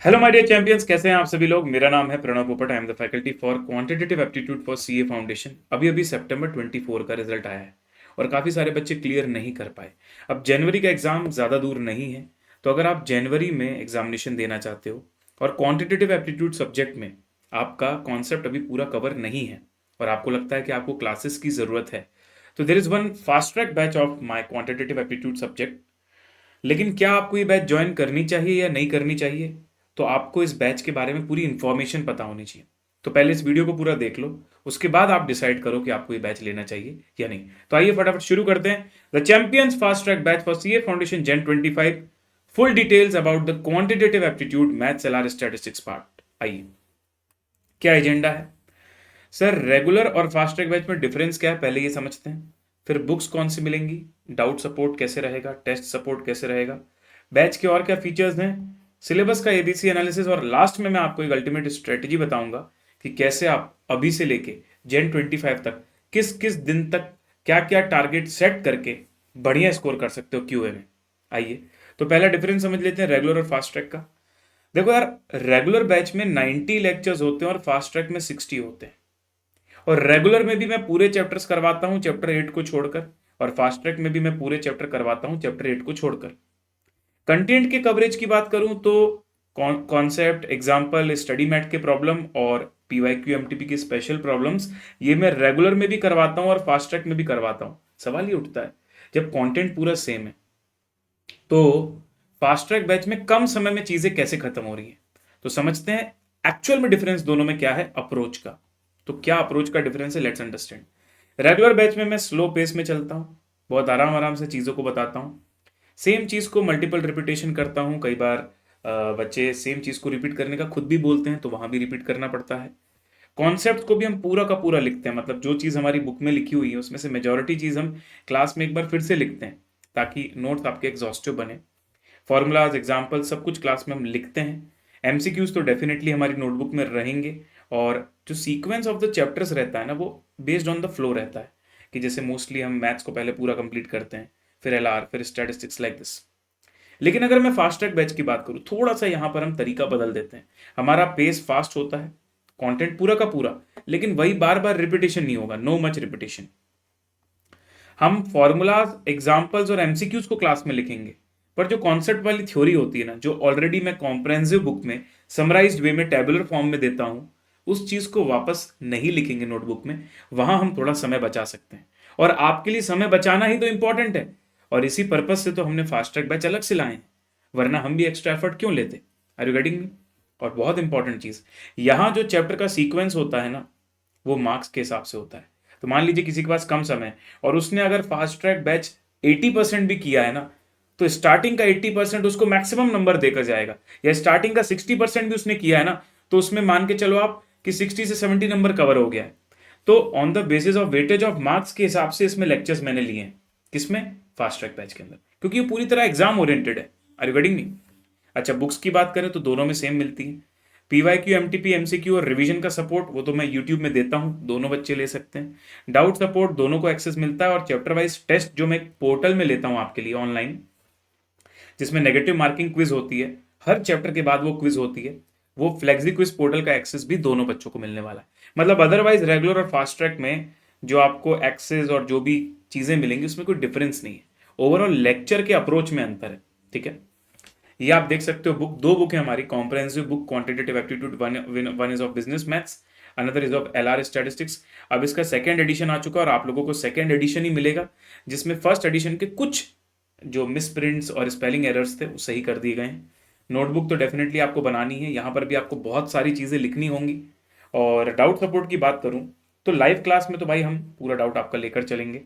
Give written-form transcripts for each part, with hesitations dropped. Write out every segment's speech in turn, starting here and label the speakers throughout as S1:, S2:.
S1: Hello my dear champions, कैसे हैं आप सभी लोग। मेरा नाम है प्रणव पोपट। I am the faculty for quantitative aptitude for CA foundation. अभी अभी सितंबर 24 का रिजल्ट आया है और काफ़ी सारे बच्चे क्लियर नहीं कर पाए। अब जनवरी का एग्ज़ाम ज़्यादा दूर नहीं है, तो अगर आप जनवरी में एग्जामिनेशन देना चाहते हो और क्वांटिटेटिव एप्टीट्यूड सब्जेक्ट में आपका कॉन्सेप्ट अभी पूरा कवर नहीं है और आपको लगता है कि आपको क्लासेस की ज़रूरत है, तो there is one fast track batch of my quantitative aptitude subject. लेकिन क्या आपको ये बैच ज्वाइन करनी चाहिए या नहीं करनी चाहिए, तो आपको इस बैच के बारे में पूरी इन्फॉर्मेशन पता होनी चाहिए। तो पहले इस वीडियो को पूरा देख लो, उसके बाद आप डिसाइड करो कि आपको ये बैच लेना चाहिए या नहीं। तो आइए फटाफट शुरू करते हैं। The champions fast track batch for CA foundation Jan 25। Full details about the quantitative aptitude maths LR statistics part. आइए, क्या एजेंडा है सर। रेगुलर और फास्ट ट्रैक बैच में डिफरेंस क्या है, पहले ये समझते हैं। फिर बुक्स कौन सी मिलेंगी, डाउट सपोर्ट कैसे रहेगा, टेस्ट सपोर्ट कैसे रहेगा, बैच के और क्या फीचर्स हैं, सिलेबस का एबीसी एनालिसिस, और लास्ट में मैं आपको एक अल्टीमेट स्ट्रेटेजी बताऊंगा कि कैसे आप अभी से लेके जेन 25 तक किस किस दिन तक क्या क्या टारगेट सेट करके बढ़िया स्कोर कर सकते हो क्यूए में। आइए, तो पहला डिफरेंस समझ लेते हैं रेगुलर और फास्ट ट्रैक का। देखो यार, रेगुलर बैच में 90 लेक्चर्स होते हैं और फास्ट ट्रैक में 60 होते हैं। और रेगुलर में भी मैं पूरे चैप्टर्स करवाता हूं चैप्टर 8 को छोड़कर, और फास्ट ट्रैक में भी मैं पूरे चैप्टर करवाता हूं चैप्टर 8 को छोड़कर। कंटेंट के कवरेज की बात करूं तो कॉन्सेप्ट, एग्जाम्पल, स्टडी मैट के प्रॉब्लम और पीवाईक्यू एमटीपी की स्पेशल प्रॉब्लम्स, ये मैं रेगुलर में भी करवाता हूं और फास्ट ट्रैक में भी करवाता हूं। सवाल ये उठता है, जब कंटेंट पूरा सेम है तो फास्ट ट्रैक बैच में कम समय में चीजें कैसे खत्म हो रही हैं। तो समझते हैं एक्चुअल में डिफरेंस दोनों में क्या है अप्रोच का। तो क्या अप्रोच का डिफरेंस है, लेट्स अंडरस्टैंड। रेगुलर बैच में मैं स्लो पेस में चलता हूं, बहुत आराम आराम से चीज़ों को बताता हूं। सेम चीज़ को मल्टीपल रिपीटेशन करता हूं। कई बार बच्चे सेम चीज़ को रिपीट करने का खुद भी बोलते हैं, तो वहां भी रिपीट करना पड़ता है। कॉन्सेप्ट को भी हम पूरा का पूरा लिखते हैं, मतलब जो चीज़ हमारी बुक में लिखी हुई है उसमें से मेजॉरिटी चीज़ हम क्लास में एक बार फिर से लिखते हैं, ताकि नोट्स आपके एग्जॉस्टिव बने। फॉर्मूलाज, एग्जाम्पल सब कुछ क्लास में हम लिखते हैं। एमसीक्यूज तो डेफिनेटली हमारी नोटबुक में रहेंगे। और जो सीक्वेंस ऑफ द चैप्टर्स रहता है ना, वो बेस्ड ऑन द फ्लो रहता है, कि जैसे मोस्टली हम मैथ्स को पहले पूरा कंप्लीट करते हैं, फिर एलआर, फिर स्टैटिस्टिक्स, लाइक दिस। लेकिन अगर मैं फास्ट ट्रैक बैच की बात करूँ, थोड़ा सा यहाँ पर हम तरीका बदल देते हैं। हमारा पेस फास्ट होता है, कंटेंट पूरा का पूरा, लेकिन वही बार बार रिपीटेशन नहीं होगा, नो मच रिपीटेशन। हम फॉर्मूलाज, एग्जाम्पल्स और एमसीक्यूज को क्लास में लिखेंगे, पर जो कॉन्सेप्ट वाली थ्योरी होती है ना, जो ऑलरेडी मैं कॉम्प्रहेंसिव बुक में समराइज्ड वे में टेबुलर फॉर्म में देता हूं, उस चीज को वापस नहीं लिखेंगे नोटबुक में। वहां हम थोड़ा समय बचा सकते हैं, और आपके लिए समय बचाना ही तो इंपॉर्टेंट है। और इसी पर्पज से तो हमने फास्ट ट्रैक बैच अलग से लाए हैं, वरना हम भी एक्स्ट्रा एफर्ट क्यों लेते। Are you getting me. और बहुत इंपॉर्टेंट चीज, यहाँ जो चैप्टर का सीक्वेंस होता है ना, वो मार्क्स के हिसाब से होता है। तो मान लीजिए किसी के पास कम समय है और उसने अगर फास्ट ट्रैक बैच 80% भी किया है ना, तो स्टार्टिंग का 80% उसको मैक्सिमम नंबर देकर जाएगा। या स्टार्टिंग का 60% भी उसने किया है ना, तो उसमें मान के चलो आप कि 60 से 70 नंबर कवर हो गया है। तो on the basis of weightage of marks के हिसाब से इसमें लेक्चर्स मैंने लिए हैं, किसमें, फास्ट ट्रैक बैच के अंदर, क्योंकि ये पूरी तरह एग्जाम ओरिएंटेड है। Are you getting me. अच्छा, बुक्स की बात करें तो दोनों में सेम मिलती है। पीवाईक्यू, एमटीपी, एमसीक्यू और रिवीजन का सपोर्ट वो तो मैं यूट्यूब में देता हूँ, दोनों बच्चे ले सकते हैं। डाउट सपोर्ट दोनों को एक्सेस मिलता है, और चैप्टर वाइज टेस्ट जो मैं पोर्टल में लेता हूँ आपके लिए ऑनलाइन, जिसमें नेगेटिव मार्किंग क्विज होती है, हर चैप्टर के बाद वो क्विज होती है, वो फ्लेक्सी क्विज पोर्टल का एक्सेस भी दोनों बच्चों को मिलने वाला है। मतलब अदरवाइज रेगुलर और फास्ट ट्रैक में जो आपको एक्सेस और जो भी चीज़ें मिलेंगी उसमें कोई डिफरेंस नहीं है। ओवरऑल लेक्चर के अप्रोच में अंतर है, ठीक है। ये आप देख सकते हो, बुक दो बुक है हमारी, comprehensive book quantitative aptitude, one is of business maths, another is of LR statistics. अब इसका सेकंड एडिशन आ चुका है और आप लोगों को सेकंड एडिशन ही मिलेगा, जिसमें फर्स्ट एडिशन के कुछ जो मिस प्रिंट्स और स्पेलिंग एरर्स थे वो सही कर दिए गए हैं। नोटबुक तो डेफिनेटली आपको बनानी है, यहाँ पर भी आपको बहुत सारी चीज़ें लिखनी होंगी। और डाउट सपोर्ट की बात करूँ तो लाइव क्लास में तो भाई हम पूरा डाउट आपका लेकर चलेंगे,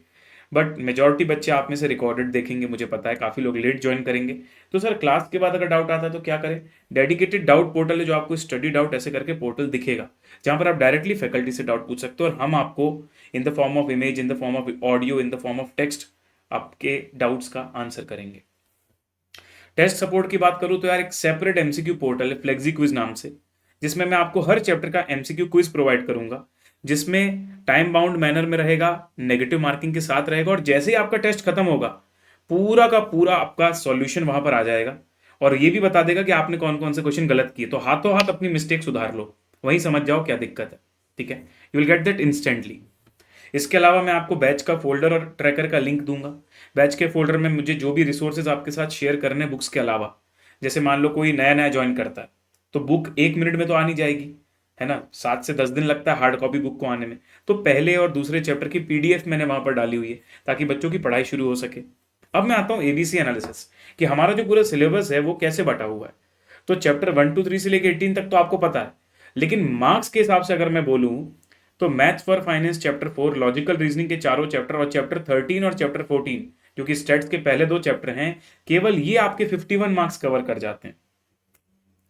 S1: बट मेजॉरिटी बच्चे आप में से रिकॉर्डेड देखेंगे, मुझे पता है काफ़ी लोग लेट ज्वाइन करेंगे। तो सर क्लास के बाद अगर डाउट आता है तो क्या करें, डेडिकेटेड डाउट पोर्टल है जो आपको स्टडी डाउट ऐसे करके पोर्टल दिखेगा, जहां पर आप डायरेक्टली फैकल्टी से डाउट पूछ सकते हो, और हम आपको in the form of image, in the form of audio, in the form of text आपके डाउट्स का आंसर करेंगे। टेस्ट सपोर्ट की बात करूं तो यार एक सेपरेट एमसीक्यू पोर्टल है फ्लेक्सी क्विज नाम से, जिसमें मैं आपको हर चैप्टर का एमसीक्यू क्विज प्रोवाइड करूंगा, जिसमें टाइम बाउंड मैनर में रहेगा, नेगेटिव मार्किंग के साथ रहेगा, और जैसे ही आपका टेस्ट खत्म होगा पूरा का पूरा आपका सॉल्यूशन वहां पर आ जाएगा। और ये भी बता देगा कि आपने कौन कौन से क्वेश्चन गलत किए, तो हाथों हाथ अपनी मिस्टेक सुधार लो, वहीं समझ जाओ क्या दिक्कत है। ठीक है, you will get that instantly. इसके अलावा मैं आपको बैच का फोल्डर और ट्रैकर का लिंक दूंगा। बैच के फोल्डर में मुझे जो भी रिसोर्सेज आपके साथ शेयर करने बुक्स के अलावा, जैसे मान लो कोई नया नया ज्वाइन करता है तो बुक 1 मिनट में तो आनी जाएगी, है ना, 7 से 10 दिन लगता है हार्ड कॉपी बुक को आने में। तो पहले और दूसरे चैप्टर की पीडीएफ मैंने वहां पर डाली हुई है ताकि बच्चों की पढ़ाई शुरू हो सके। अब मैं आता हूँ एबीसी एनालिसिस, कि हमारा जो पूरा सिलेबस है वो कैसे बटा हुआ है। तो चैप्टर 1 2 3 से लेकर 18 तक तो आपको पता है, लेकिन मार्क्स के हिसाब से अगर मैं बोलूँ तो maths for finance chapter 4, logical reasoning के चारों चैप्टर और चैप्टर 13 और चैप्टर 14 जो कि स्टैट्स के पहले 2 चैप्टर हैं, केवल ये आपके 51 मार्क्स कवर कर जाते हैं।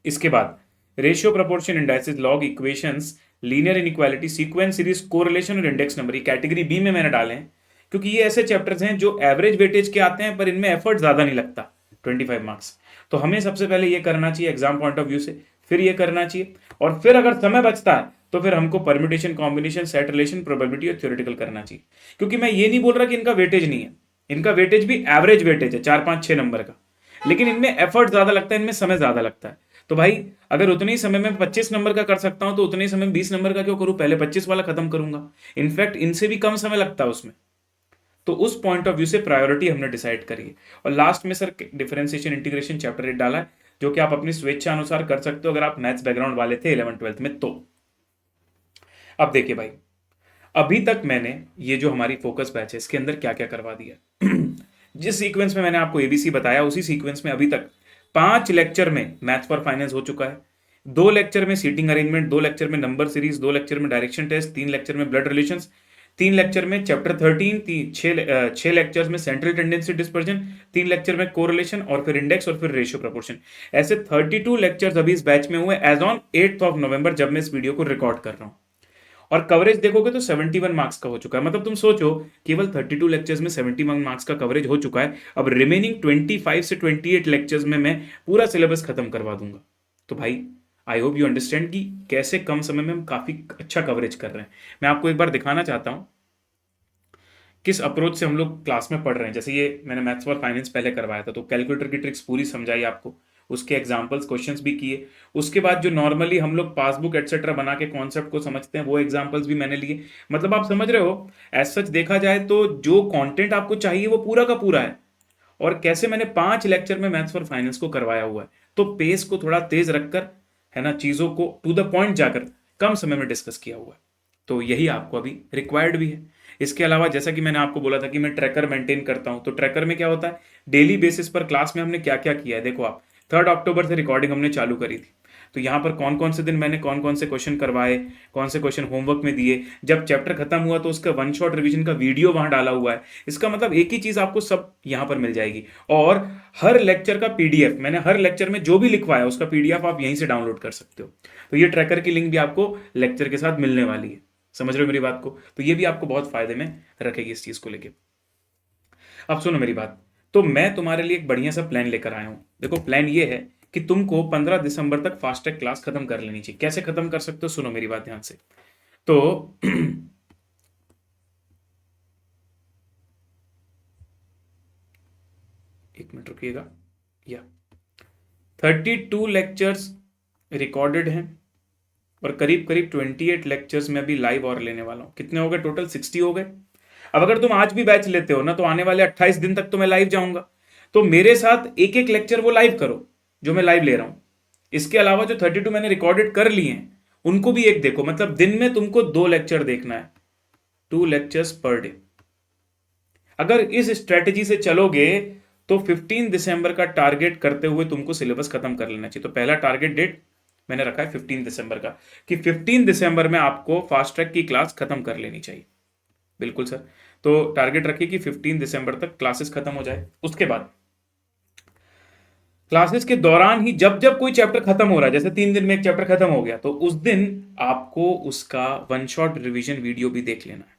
S1: इसके बाद ratio, proportion, indices, log, equations, linear inequality, sequence, series, correlation और इंडेक्स नंबर, ये कैटेगरी बी में मैंने डाले हैं क्योंकि ये ऐसे चैप्टर्स हैं जो एवरेज वेटेज के आते हैं पर इनमें एफर्ट ज्यादा नहीं लगता, 25 मार्क्स। तो हमें सबसे पहले ये करना चाहिए एग्जाम पॉइंट ऑफ व्यू से, फिर ये करना चाहिए, और फिर अगर समय बचता है तो फिर हमको permutation, combination, set relation, probability और थ्योरेटिकल करना चाहिए। क्योंकि मैं ये नहीं बोल रहा कि इनका वेटेज नहीं है, इनका वेटेज भी एवरेज वेटेज है 4 5 6 नंबर का, लेकिन इनमें एफर्ट ज्यादा लगता है, इनमें समय ज्यादा लगता है। तो भाई अगर उतने ही समय में 25 नंबर का कर सकता हूं तो उतने ही समय में 20 नंबर का क्यों करूं, पहले 25 वाला खत्म करूंगा। इनफैक्ट इनसे भी कम समय लगता है उसमें। तो उस पॉइंट ऑफ व्यू से प्रायोरिटी हमने डिसाइड करी है। और लास्ट में सर डिफरेंशिएशन इंटीग्रेशन चैप्टर 8 डाला है, जो कि आप अपनी स्वेच्छा अनुसार कर सकते हो अगर आप मैथ्स बैकग्राउंड वाले थे 11th 12th में तो। अब देखिए भाई, अभी तक मैंने ये जो हमारी फोकस बैच है इसके अंदर क्या क्या करवा दिया जिस सीक्वेंस में मैंने आपको एबीसी बताया उसी सीक्वेंस में अभी तक 5 लेक्चर में मैथ्स फॉर फाइनेंस हो चुका है, 2 लेक्चर में सीटिंग अरेंजमेंट, 2 लेक्चर में नंबर सीरीज, 2 लेक्चर में डायरेक्शन टेस्ट, 3 लेक्चर में ब्लड रिलेशंस, 3 लेक्चर में चैप्टर 13, 6 लेक्चर्स में सेंट्रल टेंडेंसी डिस्पर्जन, 3 लेक्चर में कोरिलेशन और फिर इंडेक्स और फिर रेशियो प्रोपोर्शन। ऐसे 32 लेक्चर्स अभी इस बैच में हुए एज ऑन 8 नवंबर जब मैं इस वीडियो को रिकॉर्ड कर रहा हूं। और कवरेज देखोगे तो 71 मार्क्स का हो चुका है। मतलब तुम सोचो केवल 32 लेक्चर्स में 71 मार्क्स का कवरेज हो चुका है। अब रिमेनिंग 25 से 28 लेक्चर्स में मैं पूरा सिलेबस खत्म करवा दूंगा। तो भाई आई होप यू अंडरस्टैंड कि कैसे कम समय में हम काफी अच्छा कवरेज कर रहे हैं। मैं आपको एक बार दिखाना चाहता हूं किस अप्रोच से हम लोग क्लास में पढ़ रहे हैं। जैसे ये मैंने मैथ्स फॉर फाइनेंस पहले करवाया था तो कैलकुलेटर की ट्रिक्स पूरी समझाई आपको, उसके एग्जाम्पल्स क्वेश्चंस भी किए। उसके बाद जो नॉर्मली हम लोग पासबुक एटसेट्रा बना के कॉन्सेप्ट को समझते हैं वो एग्जाम्पल्स भी मैंने लिए। मतलब आप समझ रहे हो, एज सच देखा जाए तो जो कंटेंट आपको चाहिए वो पूरा का पूरा है। और कैसे मैंने 5 लेक्चर में मैथ्स फॉर फाइनेंस को करवाया हुआ है। तो पेस को थोड़ा तेज रखकर, है ना, चीजों को टू द पॉइंट जाकर कम समय में डिस्कस किया हुआ है। तो यही आपको अभी रिक्वायर्ड भी है। इसके अलावा जैसा कि मैंने आपको बोला था कि मैं ट्रैकर मेंटेन करता हूं, तो ट्रैकर में क्या होता है, डेली बेसिस पर क्लास में हमने क्या क्या किया है। देखो आप 3 अक्टूबर से रिकॉर्डिंग हमने चालू करी थी। तो यहाँ पर कौन कौन से दिन मैंने कौन कौन से क्वेश्चन करवाए, कौन से क्वेश्चन होमवर्क में दिए, जब चैप्टर खत्म हुआ तो उसका 1 शॉट रिवीजन का वीडियो वहां डाला हुआ है। इसका मतलब एक ही चीज आपको सब यहाँ पर मिल जाएगी। और हर लेक्चर का पीडीएफ, मैंने हर लेक्चर में जो भी लिखवाया उसका पीडीएफ आप यहीं से डाउनलोड कर सकते हो। तो ये ट्रैकर की लिंक भी आपको लेक्चर के साथ मिलने वाली है। समझ रहे हो मेरी बात को? तो ये भी आपको बहुत फायदे में रखेगी इस चीज को लेके। अब सुनो मेरी बात, तो मैं तुम्हारे लिए एक बढ़िया सा प्लान लेकर आया हूं। देखो प्लान ये है कि तुमको 15 दिसंबर तक फास्टैग क्लास खत्म कर लेनी चाहिए। कैसे खत्म कर सकते हो, सुनो मेरी बात ध्यान से। तो एक मिनट रुकिएगा। या 32 लेक्चर्स रिकॉर्डेड हैं और करीब करीब 28 लेक्चर्स में अभी लाइव और लेने वाला हूं। कितने हो गए टोटल? 60 हो गए। अब अगर तुम आज भी बैच लेते हो ना तो आने वाले 28 दिन तक तो मैं लाइव जाऊंगा। तो मेरे साथ एक एक लेक्चर वो लाइव करो जो मैं लाइव ले रहा हूं। इसके अलावा जो 32 मैंने रिकॉर्डेड कर लिए हैं उनको भी एक देखो। मतलब दिन में तुमको 2 लेक्चर देखना है, 2 लेक्चर्स पर डे। अगर इस स्ट्रेटेजी से चलोगे तो 15 दिसंबर का टारगेट करते हुए तुमको सिलेबस खत्म कर लेना चाहिए। तो पहला टारगेट डेट मैंने रखा है 15 दिसंबर का, कि 15 दिसंबर में आपको फास्ट ट्रैक की क्लास खत्म कर लेनी चाहिए। बिल्कुल सर। तो टारगेट रखिए कि 15 दिसंबर तक क्लासेस खत्म हो जाए। उसके बाद क्लासेस के दौरान ही जब जब कोई चैप्टर खत्म हो रहा है, जैसे 3 दिन में एक चैप्टर खत्म हो गया, तो उस दिन आपको उसका 1 शॉट रिवीजन वीडियो भी देख लेना है।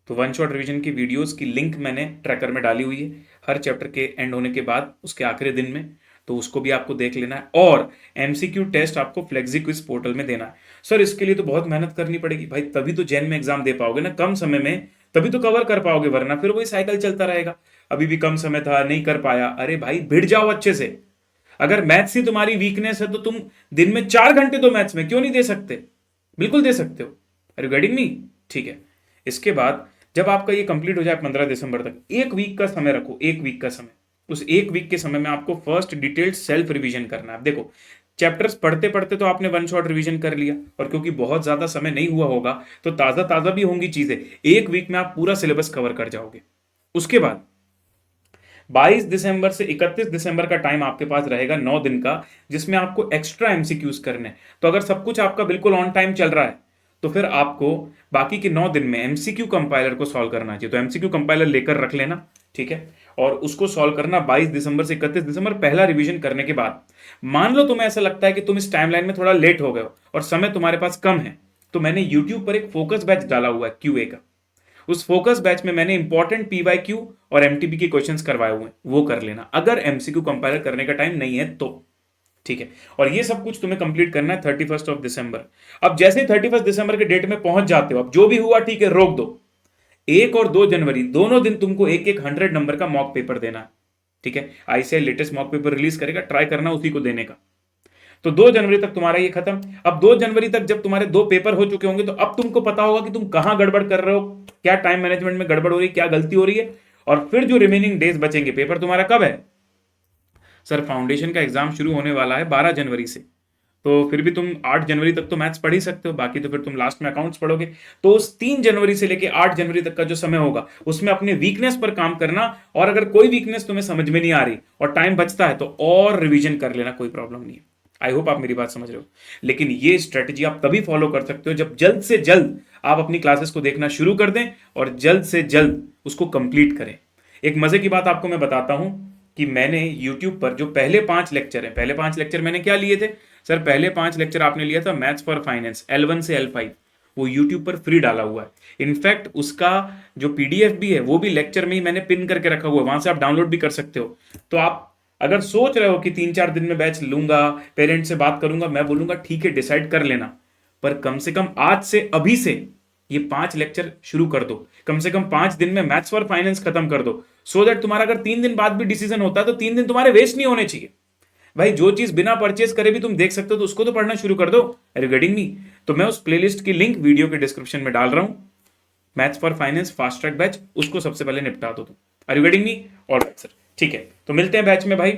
S1: तो 1 शॉट रिवीजन की वीडियोस की लिंक मैंने ट्रैकर में डाली हुई है हर चैप्टर के एंड होने के बाद उसके आखिरी दिन में। तो उसको भी आपको देख लेना है। और एमसीक्यू टेस्ट आपको फ्लेक्सी क्विज पोर्टल में देना है। सर इसके लिए तो बहुत मेहनत करनी पड़ेगी। भाई तभी तो जैन में एग्जाम दे पाओगे ना कम समय में, तभी तो कवर कर पाओगे, वरना फिर वही साइकिल चलता रहेगा। अभी भी कम समय था, नहीं कर पाया, अरे भाई भिड़ जाओ अच्छे से। अगर मैथ्स ही तुम्हारी वीकनेस है तो तुम दिन में 4 घंटे तो मैथ्स में क्यों नहीं दे सकते? बिल्कुल दे सकते हो। Are you getting me? ठीक है। इसके बाद जब आपका ये कंप्लीट हो जाए 15 दिसंबर तक, एक वीक का समय रखो, एक वीक का समय। उस एक वीक के समय में आपको फर्स्ट डिटेल्ड सेल्फ रिवीजन करना है। देखो, चैप्टर्स पढ़ते पढ़ते तो आपने वन शॉट रिवीजन कर लिया, और क्योंकि बहुत ज्यादा समय नहीं हुआ होगा तो ताजा ताजा भी होंगी चीजें, एक वीक में आप पूरा सिलेबस कवर कर जाओगे। उसके बाद 22 दिसंबर से 31 दिसंबर का टाइम आपके पास रहेगा, 9 दिन का, जिसमें आपको एक्स्ट्रा एमसीक्यूज करने हैं। तो अगर सब कुछ आपका बिल्कुल ऑन टाइम चल रहा है तो फिर आपको बाकी के 9 दिन में एमसीक्यू कंपाइलर को सॉल्व करना चाहिए। तो एमसीक्यू कंपाइलर लेकर रख लेना, ठीक है, और उसको सॉल्व करना 22 दिसंबर से 31 दिसंबर, पहला रिवीजन करने के बाद। मान लो तुम्हें ऐसा लगता है कि तुम इस टाइमलाइन में थोड़ा लेट हो गए हो और समय तुम्हारे पास कम है, तो मैंने यूट्यूब पर एक फोकस बैच डाला हुआ है क्यूए का। उस फोकस बैच में मैंने इंपॉर्टेंट पीवाईक्यू और एमटीबी के क्वेश्चंस करवाए हुए हैं, वो कर लेना अगर एमसीक्यू कंपाइलर करने का टाइम नहीं है तो, ठीक है। और ये सब कुछ तुम्हें कंप्लीट करना है 31 दिसंबर। अब जैसे ही 31 दिसंबर के डेट में पहुंच जाते हो, अब जो भी हुआ ठीक है, रोक दो। 1 और 2 जनवरी दोनों दिन तुमको एक एक 100 नंबर का मॉक पेपर देना है, ठीक है। ICI latest mock paper release करेगा, ट्राई करना उसी को देने का। तो 2 जनवरी तक तुम्हारा ये खत्म। अब 2 जनवरी तक जब तुम्हारे 2 पेपर हो चुके होंगे तो अब तुमको पता होगा कि तुम कहां गड़बड़ कर रहे हो, क्या टाइम मैनेजमेंट में गड़बड़ हो रही है, क्या गलती हो रही है। और फिर जो रिमेनिंग डेज बचेंगे, पेपर तुम्हारा कब है सर? फाउंडेशन का एग्जाम शुरू होने वाला है 12 जनवरी से, तो फिर भी तुम 8 जनवरी तक तो मैथ्स पढ़ ही सकते हो, बाकी तो फिर तुम लास्ट में अकाउंट्स पढ़ोगे। तो उस 3 जनवरी से लेके 8 जनवरी तक का जो समय होगा उसमें अपने वीकनेस पर काम करना, और अगर कोई वीकनेस तुम्हें समझ में नहीं आ रही और टाइम बचता है तो और रिवीजन कर लेना, कोई प्रॉब्लम नहीं है। आई होप आप मेरी बात समझ रहे हो। लेकिन ये स्ट्रेटजी आप तभी फॉलो कर सकते हो जब जल्द से जल्द आप अपनी क्लासेस को देखना शुरू कर दें और जल्द से जल्द उसको कंप्लीट करें। एक मजे की बात आपको मैं बताता हूं कि मैंने YouTube पर जो पहले 5 लेक्चर हैं, पहले 5 लेक्चर मैंने क्या लिए थे सर? पहले 5 लेक्चर आपने लिया था मैथ्स फॉर फाइनेंस L1 से L5, वो YouTube पर फ्री डाला हुआ है। इनफैक्ट उसका जो पीडीएफ भी है वो भी लेक्चर में ही मैंने पिन करके रखा हुआ है, वहां से आप डाउनलोड भी कर सकते हो। तो आप अगर सोच रहे हो कि 3-4 दिन में बैच लूंगा, पेरेंट्स से बात करूंगा, मैं बोलूंगा ठीक है, डिसाइड कर लेना, पर कम से कम आज से, अभी से ये 5 लेक्चर शुरू कर दो। कम से कम 5 दिन में मैथ्स फॉर फाइनेंस खत्म कर दो, सो दैट तुम्हारा अगर 3 दिन बाद भी डिसीजन होता है तो 3 दिन तुम्हारे वेस्ट नहीं होने चाहिए। भाई जो चीज बिना परचेज करे भी तुम देख सकते हो तो उसको तो पढ़ना शुरू कर दो। Are you getting me? तो मैं उस प्लेलिस्ट की लिंक वीडियो के डिस्क्रिप्शन में डाल रहा हूं, maths for finance fast track batch, उसको सबसे पहले निपटा दो तुम। Are you getting me? Alright sir, ठीक है, तो मिलते हैं बैच में भाई।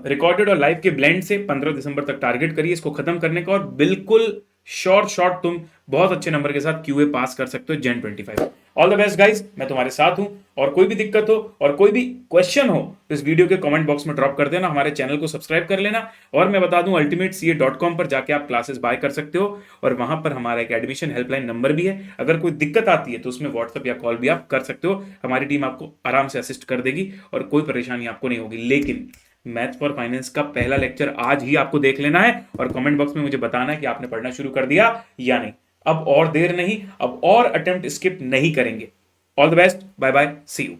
S1: रिकॉर्डेड और लाइव के ब्लेंड से 15 दिसंबर तक टारगेट करिए इसको खत्म करने का, और बिल्कुल शॉर्ट तुम बहुत अच्छे नंबर के साथ क्यूए पास कर सकते हो Gen 25। All the best guys, मैं तुम्हारे साथ हूं, और कोई भी दिक्कत हो और कोई भी क्वेश्चन हो तो इस वीडियो के कमेंट बॉक्स में ड्रॉप कर देना। हमारे चैनल को सब्सक्राइब कर लेना, और मैं बता दूं ultimatecA.com पर जाके आप क्लासेस बाय कर सकते हो, और वहां पर हमारा एक एडमिशन हेल्पलाइन नंबर भी है। अगर कोई दिक्कत आती है तो उसमें व्हाट्सएप या कॉल भी आप कर सकते हो, हमारी टीम आपको आराम से असिस्ट कर देगी और कोई परेशानी आपको नहीं होगी। लेकिन मैथ्स फॉर फाइनेंस का पहला लेक्चर आज ही आपको देख लेना है, और कमेंट बॉक्स में मुझे बताना है कि आपने पढ़ना शुरू कर दिया या नहीं। अब और देर नहीं, अब और अटेम्प्ट स्किप नहीं करेंगे। All the best, bye bye, see you.